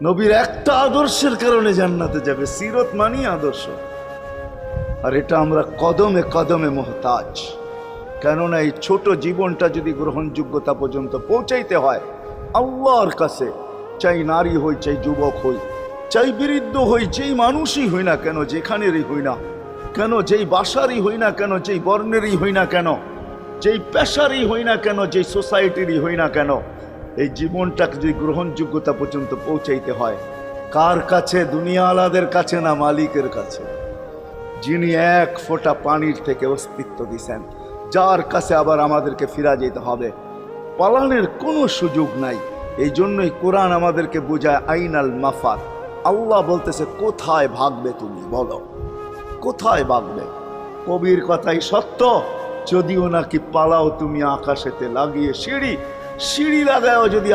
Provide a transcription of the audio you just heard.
নবীর একটা আদর্শের কারণে জান্নাতে যাবে। সিরত মানি আদর্শ। আর এটা আমরা কদমে কদমে মুহতাজ। কেননা এই ছোট জীবনটা যদি গ্রহণযোগ্যতা পর্যন্ত পৌঁছাইতে হয় আল্লাহর কাছে, চাই নারী হই, চাই যুবক হই, চাই বৃদ্ধ হই, যেই মানুষই হই না কেন, যেখানেরই হই না কেন, যেই বাসারই হই না কেন, যেই বর্ণেরই হই না কেন, যেই পেশারই হই না কেন, যেই সোসাইটিরই হই না কেন, এই জীবনটাকে যদি গ্রহণযোগ্যতা পর্যন্ত পৌঁছাইতে হয় কার কাছে? দুনিয়া আলাদের কাছে না, মালিকের কাছে, যিনি এক ফোঁটা পানির থেকে অস্তিত্ব দিছেন, যার কাছে আবার আমাদেরকে ফিরা যেতে হবে। পালানের কোনো সুযোগ নাই। এই জন্যই কোরআন আমাদেরকে বোঝায় আইনাল মাফার। আল্লাহ বলতেছে কোথায় ভাগবে তুমি, বলো কোথায় ভাগবে? কবির কথাই সত্য, যদিও নাকি পালাও তুমি আকাশেতে লাগিয়ে সিঁড়ি, সিঁড়ি লাগাও যদি